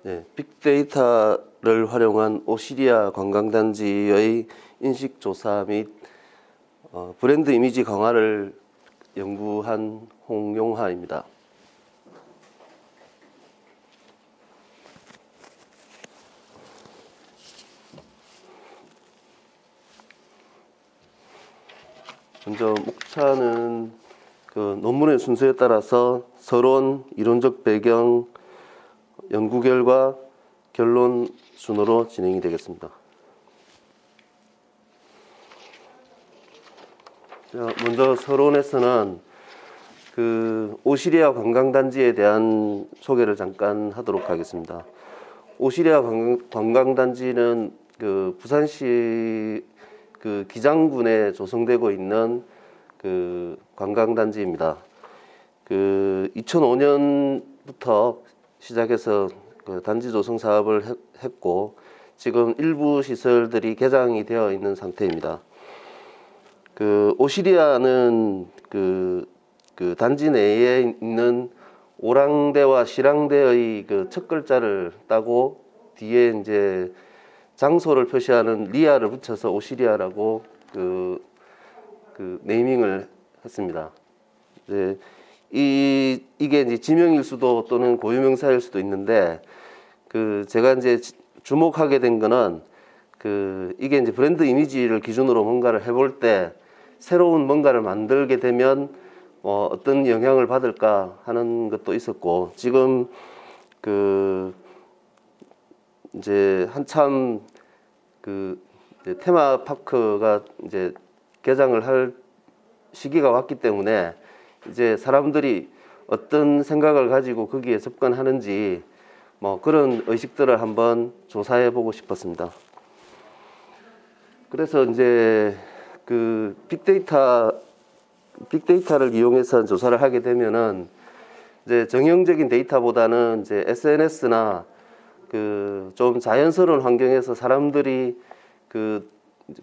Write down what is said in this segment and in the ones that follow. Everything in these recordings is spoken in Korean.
네, 빅데이터를 활용한 오시리아 관광단지의 인식조사 및 브랜드 이미지 강화를 연구한 홍용하입니다. 먼저 목차는 그 논문의 순서에 따라서 서론, 이론적 배경, 연구 결과, 결론 순으로 진행이 되겠습니다. 먼저 서론에서는 그 오시리아 관광단지에 대한 소개를 잠깐 하도록 하겠습니다. 오시리아 관광단지는 그 부산시 그 기장군에 조성되고 있는 그 관광단지입니다. 그 2005년부터 시작해서 그 단지 조성 사업을 했고 지금 일부 시설들이 개장이 되어 있는 상태입니다. 그 오시리아는 그 단지 내에 있는 오랑대와 시랑대의 그 첫 글자를 따고 뒤에 이제 장소를 표시하는 리아를 붙여서 오시리아라고 그 네이밍을 했습니다. 이제 이게 이제 지명일 수도 또는 고유명사일 수도 있는데 그 제가 이제 주목하게 된 거는 그 이게 이제 브랜드 이미지를 기준으로 뭔가를 해볼 때 새로운 뭔가를 만들게 되면 어떤 영향을 받을까 하는 것도 있었고 지금 그 이제 한참 그 이제 테마파크가 이제 개장을 할 시기가 왔기 때문에 이제 사람들이 어떤 생각을 가지고 거기에 접근하는지 뭐 그런 의식들을 한번 조사해 보고 싶었습니다. 그래서 이제 그 빅데이터를 이용해서 조사를 하게 되면은 이제 정형적인 데이터보다는 이제 SNS나 그 좀 자연스러운 환경에서 사람들이 그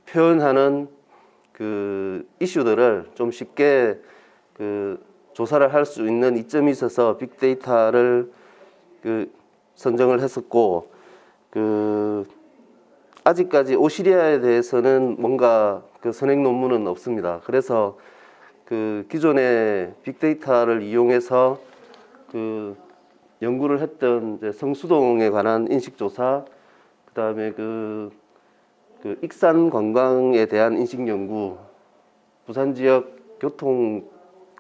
표현하는 그 이슈들을 좀 쉽게 그 조사를 할 수 있는 이점이 있어서 빅데이터를 그 선정을 했었고 그 아직까지 오시리아에 대해서는 뭔가 그 선행 논문은 없습니다. 그래서 그 기존의 빅데이터를 이용해서 그 연구를 했던 이제 성수동에 관한 인식조사, 그다음에 그 익산 관광에 대한 인식 연구, 부산 지역 교통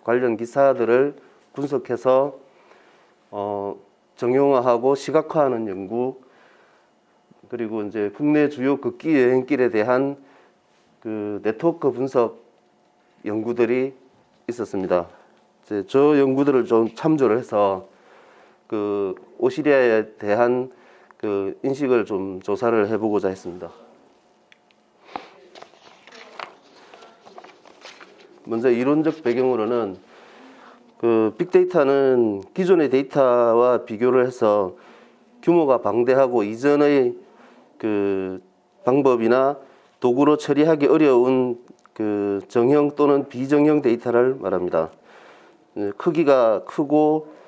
관련 기사들을 분석해서 정형화하고 시각화하는 연구, 그리고 이제 국내 주요 극기 여행길에 대한 그 네트워크 분석 연구들이 있었습니다. 이제 저 연구들을 좀 참조를 해서 그 오시리아에 대한 그 인식을 좀 조사를 해보고자 했습니다. 먼저 이론적 배경으로는 그 빅데이터는 기존의 데이터와 비교를 해서 규모가 방대하고 이전의 그 방법이나 도구로 처리하기 어려운 그 정형 또는 비정형 데이터를 말합니다. 크기가 크고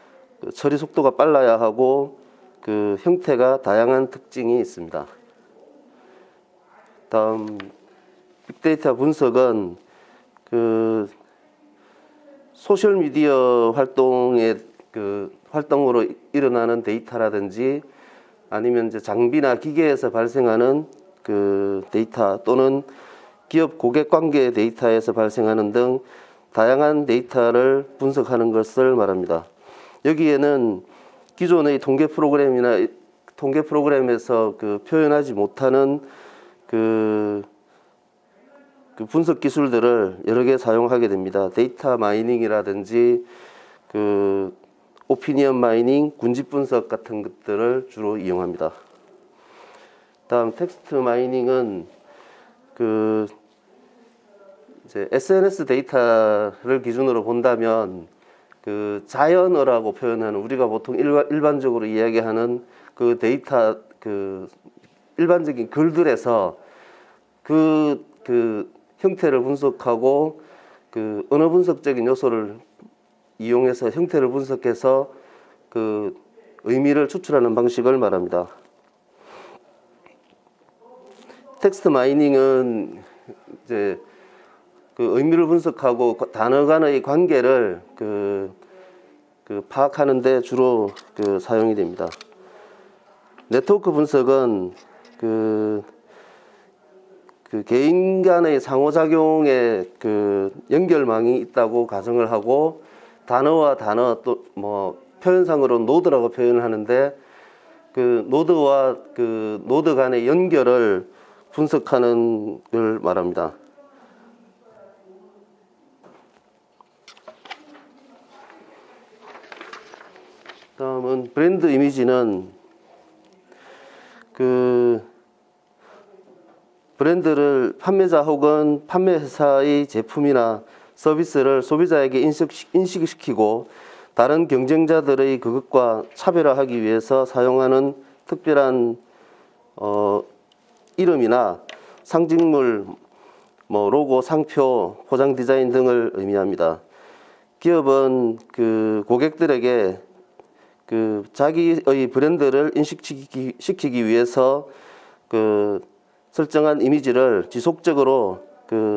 처리 속도가 빨라야 하고 그 형태가 다양한 특징이 있습니다. 다음 빅데이터 분석은 그 소셜 미디어 활동으로 일어나는 데이터라든지 아니면 이제 장비나 기계에서 발생하는 그 데이터 또는 기업 고객 관계 데이터에서 발생하는 등 다양한 데이터를 분석하는 것을 말합니다. 여기에는 기존의 통계 프로그램에서 그 표현하지 못하는 그 분석 기술들을 여러 개 사용하게 됩니다. 데이터 마이닝이라든지 그 오피니언 마이닝, 군집 분석 같은 것들을 주로 이용합니다. 다음 텍스트 마이닝은 그 이제 SNS 데이터를 기준으로 본다면 그 자연어라고 표현하는 우리가 보통 일반적으로 이야기하는 그 데이터 그 일반적인 글들에서 그 형태를 분석하고 그 언어 분석적인 요소를 이용해서 형태를 분석해서 그 의미를 추출하는 방식을 말합니다. 텍스트 마이닝은 이제 그 의미를 분석하고 단어 간의 관계를 파악하는 데 주로 사용이 됩니다. 네트워크 분석은 그 개인 간의 상호작용에 연결망이 있다고 가정을 하고 단어와 단어 또 뭐 표현상으로 노드라고 표현을 하는데 그 노드와 그 노드 간의 연결을 분석하는 걸 말합니다. 다음은 브랜드 이미지는 브랜드를 판매자 혹은 판매회사의 제품이나 서비스를 소비자에게 인식시키고 다른 경쟁자들의 그것과 차별화하기 위해서 사용하는 특별한 이름이나 상징물, 뭐 로고, 상표, 포장 디자인 등을 의미합니다. 기업은 고객들에게 자기의 브랜드를 인식시키기 위해서 설정한 이미지를 지속적으로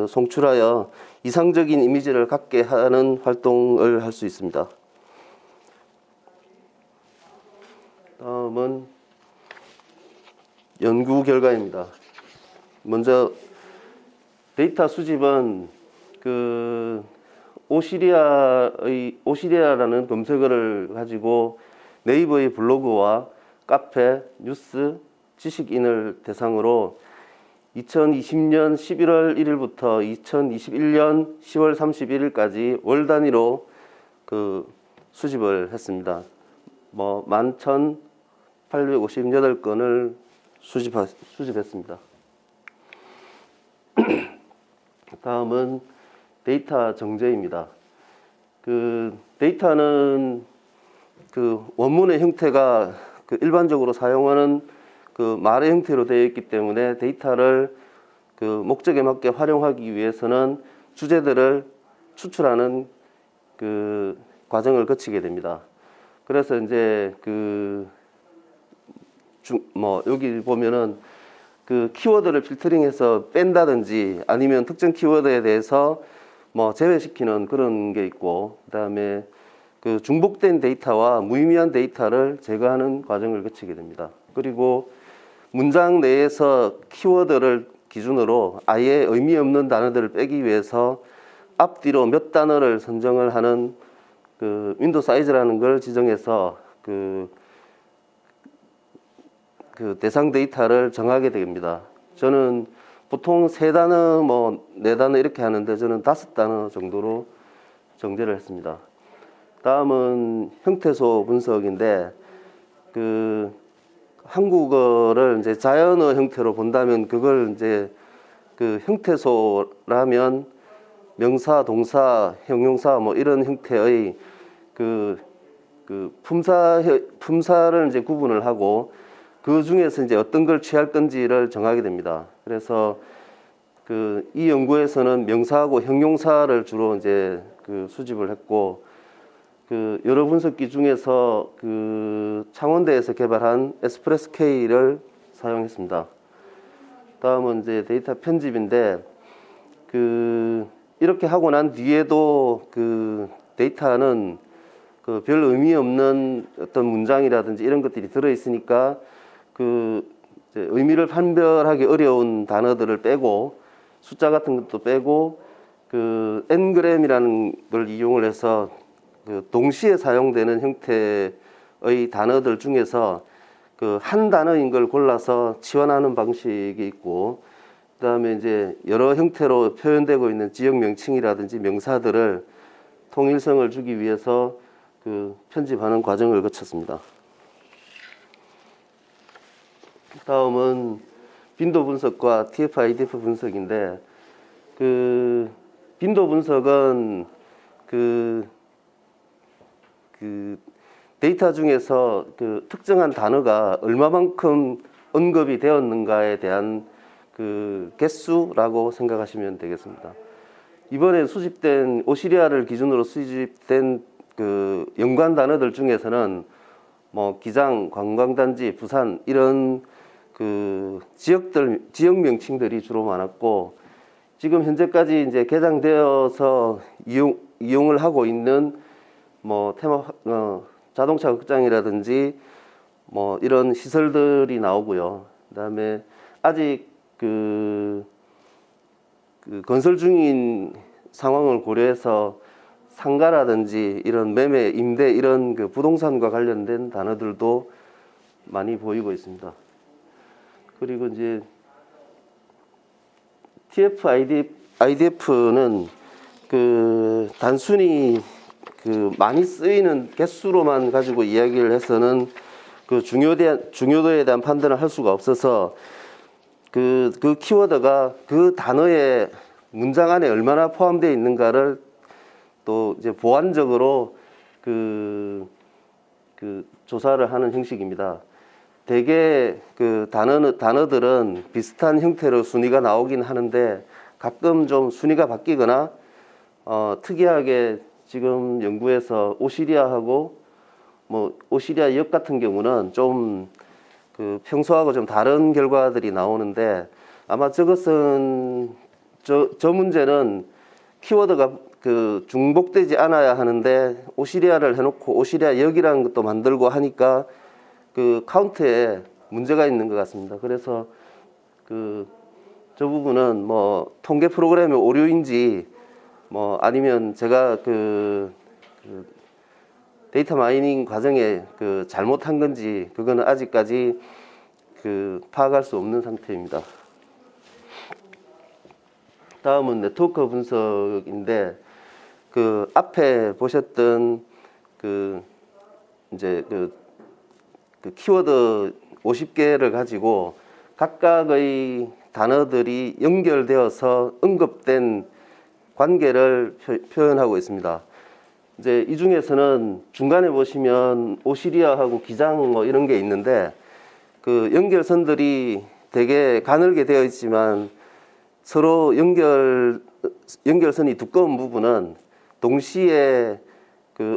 송출하여 이상적인 이미지를 갖게 하는 활동을 할 수 있습니다. 다음은 연구 결과입니다. 먼저 데이터 수집은 오시리아라는 검색어를 가지고 네이버의 블로그와 카페, 뉴스, 지식인을 대상으로 2020년 11월 1일부터 2021년 10월 31일까지 월 단위로 수집을 했습니다. 11,858건을 수집했습니다. 다음은 데이터 정제입니다. 데이터는 원문의 형태가 일반적으로 사용하는 말의 형태로 되어 있기 때문에 데이터를 목적에 맞게 활용하기 위해서는 주제들을 추출하는 과정을 거치게 됩니다. 그래서 이제 여기 보면은 키워드를 필터링해서 뺀다든지 아니면 특정 키워드에 대해서 제외시키는 그런 게 있고, 그다음에 중복된 데이터와 무의미한 데이터를 제거하는 과정을 거치게 됩니다. 그리고 문장 내에서 키워드를 기준으로 아예 의미 없는 단어들을 빼기 위해서 앞뒤로 몇 단어를 선정을 하는 윈도우 사이즈라는 걸 지정해서 대상 데이터를 정하게 됩니다. 저는 보통 3단어, 4단어 이렇게 하는데 저는 5단어 정도로 정제를 했습니다. 다음은 형태소 분석인데 한국어를 이제 자연어 형태로 본다면 그걸 이제 형태소라면 명사, 동사, 형용사 이런 형태의 품사를 이제 구분을 하고 그 중에서 이제 어떤 걸 취할 건지를 정하게 됩니다. 그래서 이 연구에서는 명사하고 형용사를 주로 이제 수집을 했고 여러 분석기 중에서 창원대에서 개발한 에스프레소-K를 사용했습니다. 다음은 이제 데이터 편집인데 이렇게 하고 난 뒤에도 데이터는 별 의미 없는 어떤 문장이라든지 이런 것들이 들어 있으니까 의미를 판별하기 어려운 단어들을 빼고 숫자 같은 것도 빼고 N그램이라는 걸 이용을 해서 동시에 사용되는 형태의 단어들 중에서 한 단어인 걸 골라서 치환하는 방식이 있고, 그다음에 이제 여러 형태로 표현되고 있는 지역 명칭이라든지 명사들을 통일성을 주기 위해서 편집하는 과정을 거쳤습니다. 다음은 빈도 분석과 TF-IDF 분석인데 빈도 분석은 데이터 중에서 특정한 단어가 얼마만큼 언급이 되었는가에 대한 개수라고 생각하시면 되겠습니다. 이번에 수집된 오시리아를 기준으로 수집된 연관 단어들 중에서는 뭐 기장, 관광단지, 부산 이런 그 지역 명칭들이 주로 많았고, 지금 현재까지 이제 개장되어서 이용을 하고 있는 뭐 자동차 극장이라든지 뭐 이런 시설들이 나오고요. 그다음에 아직 그 건설 중인 상황을 고려해서 상가라든지 이런 매매, 임대 이런 그 부동산과 관련된 단어들도 많이 보이고 있습니다. 그리고 이제 IDF는 그 단순히 그 많이 쓰이는 개수로만 가지고 이야기를 해서는 그 중요도에 대한 판단을 할 수가 없어서 그 키워드가 그 단어의 문장 안에 얼마나 포함되어 있는가를 또 이제 보완적으로 그 조사를 하는 형식입니다. 대개 그 단어들은 비슷한 형태로 순위가 나오긴 하는데 가끔 좀 순위가 바뀌거나 특이하게 지금 연구에서 오시리아하고 뭐 오시리아 역 같은 경우는 좀 그 평소하고 좀 다른 결과들이 나오는데, 아마 저것은 저 문제는 키워드가 그 중복되지 않아야 하는데 오시리아를 해놓고 오시리아 역이라는 것도 만들고 하니까 그 카운트에 문제가 있는 것 같습니다. 그래서 저 부분은 뭐 통계 프로그램의 오류인지 뭐 아니면 제가 데이터 마이닝 과정에 잘못한 건지 그거는 아직까지 파악할 수 없는 상태입니다. 다음은 네트워크 분석인데, 앞에 보셨던 이제 키워드 50개를 가지고 각각의 단어들이 연결되어서 언급된 관계를 표현하고 있습니다. 이제 이 중에서는 중간에 보시면 오시리아하고 기장 뭐 이런 게 있는데, 그 연결선들이 되게 가늘게 되어 있지만 서로 연결선이 두꺼운 부분은 동시에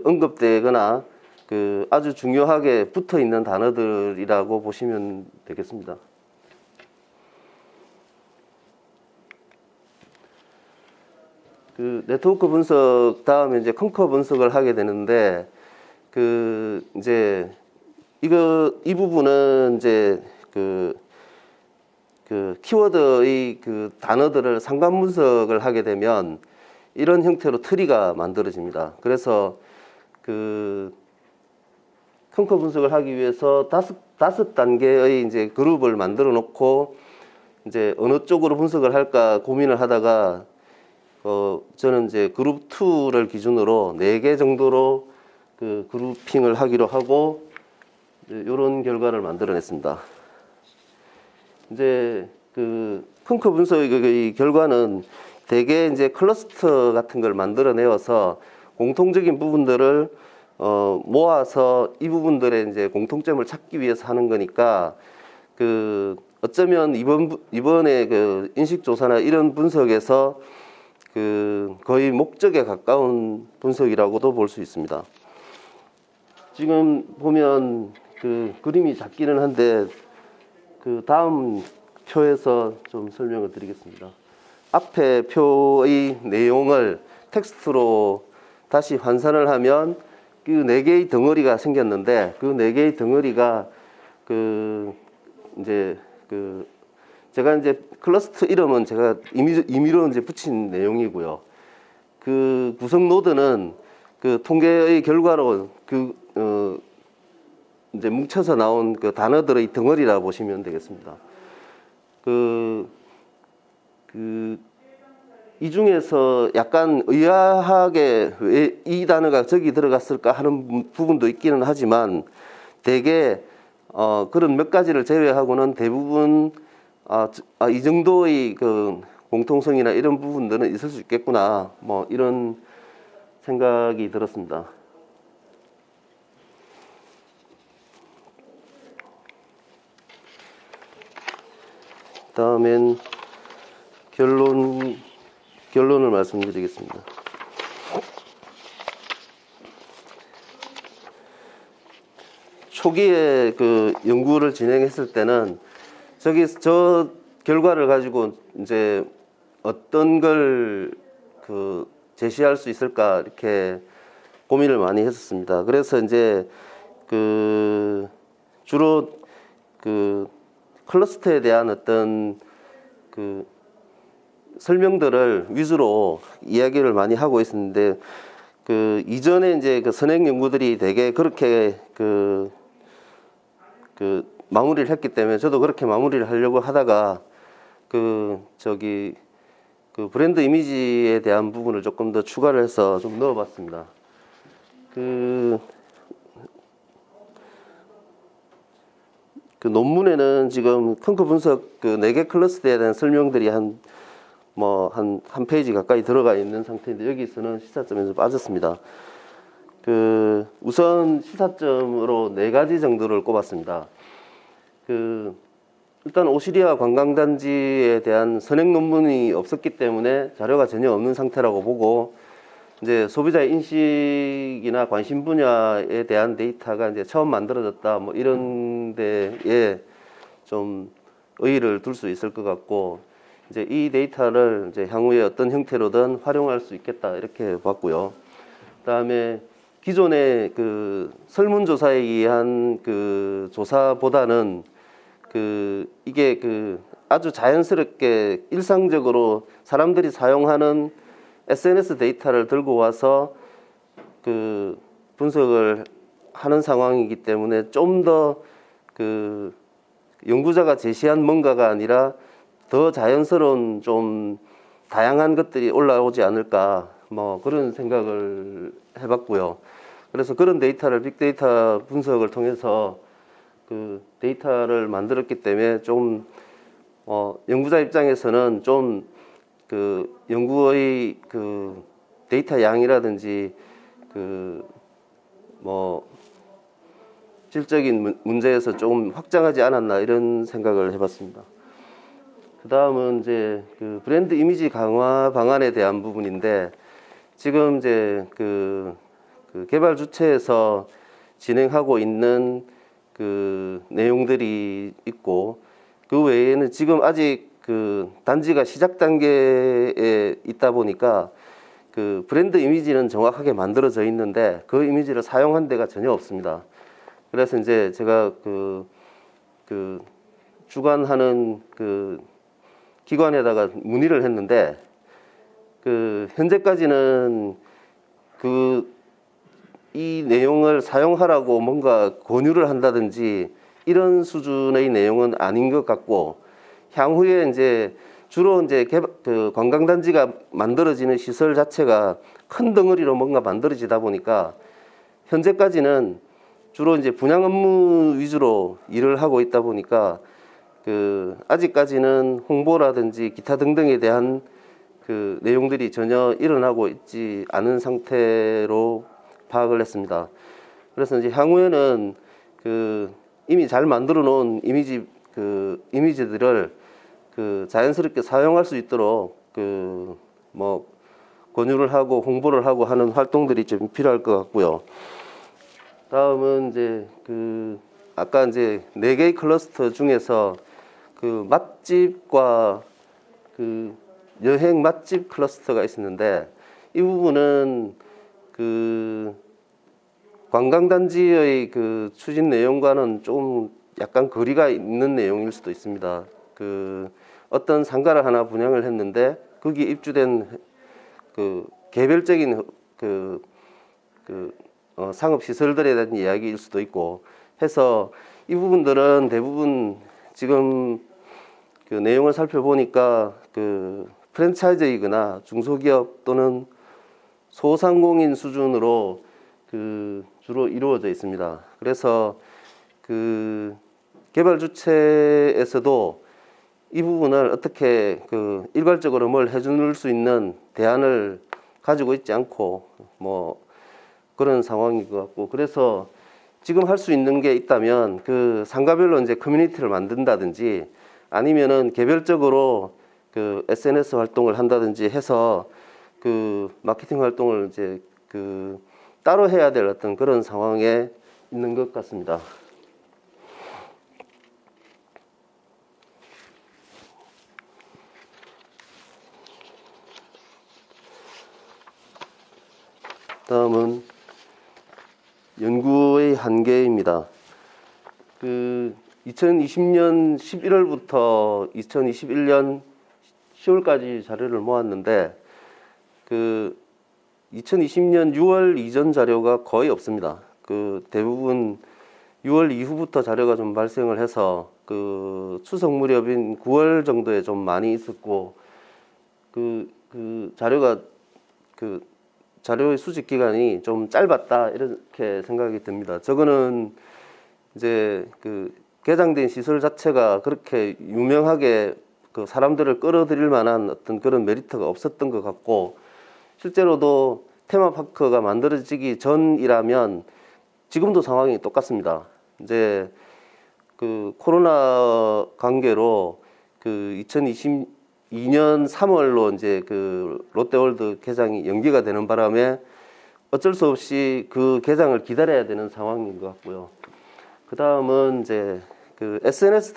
언급되거나 아주 중요하게 붙어 있는 단어들이라고 보시면 되겠습니다. 네트워크 분석 다음에 이제 컨커 분석을 하게 되는데, 이제 이 부분은 이제 키워드의 단어들을 상관 분석을 하게 되면 이런 형태로 트리가 만들어집니다. 그래서 컨커 분석을 하기 위해서 다섯 단계의 이제 그룹을 만들어 놓고 이제 어느 쪽으로 분석을 할까 고민을 하다가 저는 이제 그룹 2를 기준으로 4개 정도로 그룹핑을 하기로 하고 이런 결과를 만들어냈습니다. 이제 컨커 분석의 결과는 대개 이제 클러스터 같은 걸 만들어내어서 공통적인 부분들을 모아서 이 부분들의 이제 공통점을 찾기 위해서 하는 거니까 어쩌면 이번에 인식 조사나 이런 분석에서 거의 목적에 가까운 분석이라고도 볼 수 있습니다. 지금 보면 그림이 작기는 한데 다음 표에서 좀 설명을 드리겠습니다. 앞에 표의 내용을 텍스트로 다시 환산을 하면 4개의 덩어리가 생겼는데, 4개의 덩어리가 제가 이제 클러스터 이름은 제가 임의로 이제 붙인 내용이고요. 구성 노드는 통계의 결과로 이제 뭉쳐서 나온 단어들의 덩어리라 보시면 되겠습니다. 이 중에서 약간 의아하게 왜 이 단어가 저기 들어갔을까 하는 부분도 있기는 하지만, 대개 그런 몇 가지를 제외하고는 대부분 이 정도의 공통성이나 이런 부분들은 있을 수 있겠구나, 뭐 이런 생각이 들었습니다. 다음엔 결론을 말씀드리겠습니다. 초기에 그 연구를 진행했을 때는 저 결과를 가지고 이제 어떤 걸 그 제시할 수 있을까 이렇게 고민을 많이 했었습니다. 그래서 이제 그 주로 그 클러스터에 대한 어떤 그 설명들을 위주로 이야기를 많이 하고 있었는데, 그 이전에 이제 그 선행 연구들이 되게 그렇게 그 마무리를 했기 때문에 저도 그렇게 마무리를 하려고 하다가 그 브랜드 이미지에 대한 부분을 조금 더 추가를 해서 좀 넣어봤습니다. 그 논문에는 지금 컹커 분석 그 4개 클러스터에 대한 설명들이 한 페이지 가까이 들어가 있는 상태인데, 여기서는 시사점에서 빠졌습니다. 우선 시사점으로 4가지 정도를 꼽았습니다. 일단 오시리아 관광단지에 대한 선행 논문이 없었기 때문에 자료가 전혀 없는 상태라고 보고, 이제 소비자의 인식이나 관심 분야에 대한 데이터가 이제 처음 만들어졌다, 뭐 이런 데에 좀 의의를 둘 수 있을 것 같고, 이제 이 데이터를 이제 향후에 어떤 형태로든 활용할 수 있겠다 이렇게 봤고요. 그다음에 기존의 그 설문조사에 의한 그 조사보다는 이게 아주 자연스럽게 일상적으로 사람들이 사용하는 SNS 데이터를 들고 와서 분석을 하는 상황이기 때문에 좀 더 연구자가 제시한 뭔가가 아니라 더 자연스러운 좀 다양한 것들이 올라오지 않을까, 뭐 그런 생각을 해봤고요. 그래서 그런 데이터를 빅데이터 분석을 통해서 데이터를 만들었기 때문에 좀 연구자 입장에서는 좀 연구의 데이터 양이라든지 질적인 문제에서 조금 확장하지 않았나 이런 생각을 해봤습니다. 그 다음은 이제 브랜드 이미지 강화 방안에 대한 부분인데, 지금 이제 개발 주체에서 진행하고 있는 내용들이 있고, 그 외에는 지금 아직 단지가 시작 단계에 있다 보니까 브랜드 이미지는 정확하게 만들어져 있는데 그 이미지를 사용한 데가 전혀 없습니다. 그래서 이제 제가 주관하는 기관에다가 문의를 했는데, 현재까지는 이 내용을 사용하라고 뭔가 권유를 한다든지 이런 수준의 내용은 아닌 것 같고, 향후에 이제 주로 이제 관광단지가 만들어지는 시설 자체가 큰 덩어리로 뭔가 만들어지다 보니까 현재까지는 주로 이제 분양 업무 위주로 일을 하고 있다 보니까 아직까지는 홍보라든지 기타 등등에 대한 내용들이 전혀 일어나고 있지 않은 상태로 파악을 했습니다. 그래서 이제 향후에는 이미 잘 만들어 놓은 이미지들을 자연스럽게 사용할 수 있도록 권유를 하고 홍보를 하고 하는 활동들이 좀 필요할 것 같고요. 다음은 이제 아까 이제 4개의 클러스터 중에서 맛집과 여행 맛집 클러스터가 있었는데, 이 부분은 관광단지의 추진 내용과는 좀 약간 거리가 있는 내용일 수도 있습니다. 어떤 상가를 하나 분양을 했는데 거기에 입주된 개별적인 상업 시설들에 대한 이야기일 수도 있고 해서, 이 부분들은 대부분 지금 내용을 살펴보니까 프랜차이즈이거나 중소기업 또는 소상공인 수준으로 주로 이루어져 있습니다. 그래서 개발 주체에서도 이 부분을 어떻게 일괄적으로 뭘 해줄 수 있는 대안을 가지고 있지 않고 뭐 그런 상황인 것 같고, 그래서 지금 할 수 있는 게 있다면 상가별로 이제 커뮤니티를 만든다든지 아니면은 개별적으로 SNS 활동을 한다든지 해서 마케팅 활동을 이제 따로 해야 될 어떤 그런 상황에 있는 것 같습니다. 다음은 연구의 한계입니다. 2020년 11월부터 2021년 10월까지 자료를 모았는데 2020년 6월 이전 자료가 거의 없습니다. 대부분 6월 이후부터 자료가 좀 발생을 해서 추석 무렵인 9월 정도에 좀 많이 있었고 자료가 자료의 수집 기간이 좀 짧았다 이렇게 생각이 듭니다. 저거는 이제 개장된 시설 자체가 그렇게 유명하게 사람들을 끌어들일 만한 어떤 그런 메리트가 없었던 것 같고, 실제로도 테마파크가 만들어지기 전이라면 지금도 상황이 똑같습니다. 이제 코로나 관계로 2022년 3월로 이제 롯데월드 개장이 연기가 되는 바람에 어쩔 수 없이 그 개장을 기다려야 되는 상황인 것 같고요. 그 다음은 이제 SNS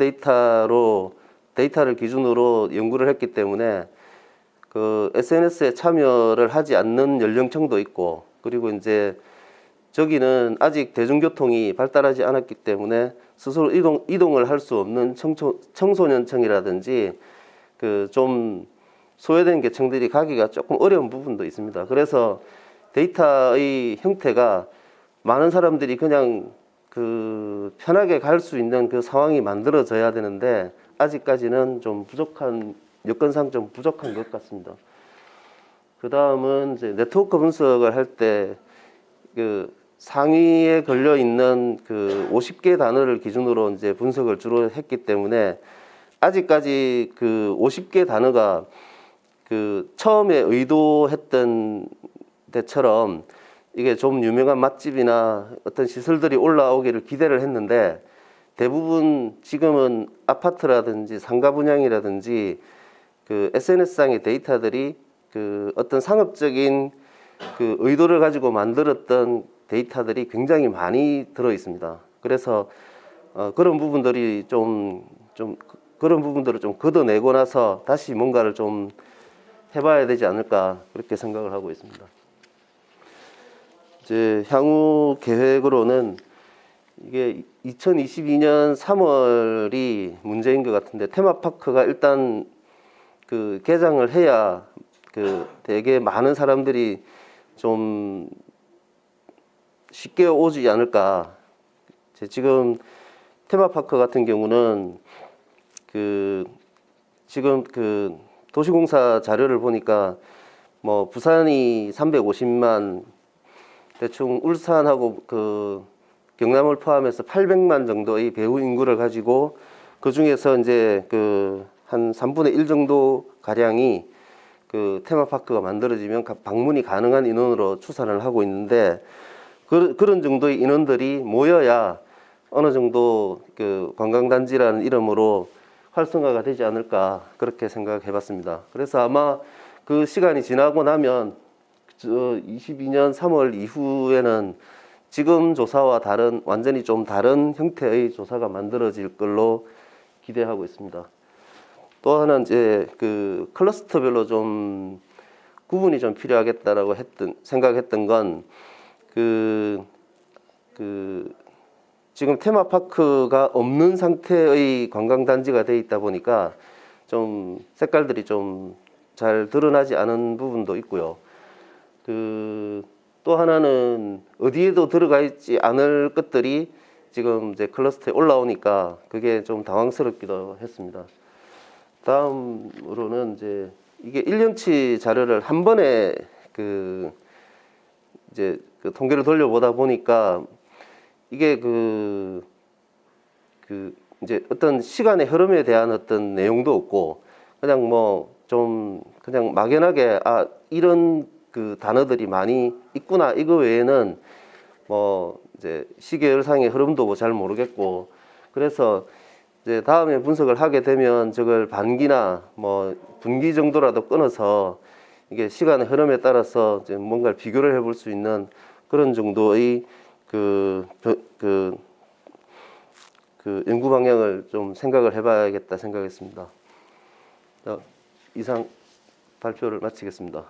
데이터를 기준으로 연구를 했기 때문에 SNS에 참여를 하지 않는 연령층도 있고, 그리고 이제 저기는 아직 대중교통이 발달하지 않았기 때문에 스스로 이동을 할 수 없는 청소년층이라든지 좀 소외된 계층들이 가기가 조금 어려운 부분도 있습니다. 그래서 데이터의 형태가 많은 사람들이 그냥 편하게 갈 수 있는 상황이 만들어져야 되는데 아직까지는 좀 부족한, 여건상 좀 부족한 것 같습니다. 그 다음은 이제 네트워크 분석을 할 때 상위에 걸려 있는 50개 단어를 기준으로 이제 분석을 주로 했기 때문에 아직까지 50개 단어가 처음에 의도했던 데처럼 이게 좀 유명한 맛집이나 어떤 시설들이 올라오기를 기대를 했는데, 대부분 지금은 아파트라든지 상가 분양이라든지 SNS상의 데이터들이 어떤 상업적인 의도를 가지고 만들었던 데이터들이 굉장히 많이 들어 있습니다. 그래서 그런 부분들이 그런 부분들을 좀 걷어내고 나서 다시 뭔가를 좀 해봐야 되지 않을까, 그렇게 생각을 하고 있습니다. 이제 향후 계획으로는 이게 2022년 3월이 문제인 것 같은데, 테마파크가 일단 개장을 해야 되게 많은 사람들이 좀 쉽게 오지 않을까. 지금 테마파크 같은 경우는 지금 도시공사 자료를 보니까 뭐 부산이 350만, 대충 울산하고 경남을 포함해서 800만 정도의 배후 인구를 가지고, 그 중에서 이제 한 3분의 1 정도 가량이 테마파크가 만들어지면 방문이 가능한 인원으로 추산을 하고 있는데, 그런 정도의 인원들이 모여야 어느 정도 관광단지라는 이름으로 활성화가 되지 않을까, 그렇게 생각해 봤습니다. 그래서 아마 그 시간이 지나고 나면 22년 3월 이후에는 지금 조사와 완전히 좀 다른 형태의 조사가 만들어질 걸로 기대하고 있습니다. 또 하나 이제 클러스터별로 좀 구분이 좀 필요하겠다라고 생각했던 건 지금 테마파크가 없는 상태의 관광단지가 돼 있다 보니까 좀 색깔들이 좀 잘 드러나지 않은 부분도 있고요. 또 하나는 어디에도 들어가 있지 않을 것들이 지금 이제 클러스터에 올라오니까 그게 좀 당황스럽기도 했습니다. 다음으로는 이제 이게 1년치 자료를 한 번에 이제 통계를 돌려보다 보니까 이게 이제 어떤 시간의 흐름에 대한 어떤 내용도 없고, 그냥 그냥 막연하게 이런 단어들이 많이 있구나, 이거 외에는 이제 시계열상의 흐름도 잘 모르겠고, 그래서 이제 다음에 분석을 하게 되면 저걸 반기나 분기 정도라도 끊어서 이게 시간의 흐름에 따라서 이제 뭔가를 비교를 해볼 수 있는 그런 정도의 연구 방향을 좀 생각을 해봐야겠다 생각했습니다. 이상 발표를 마치겠습니다.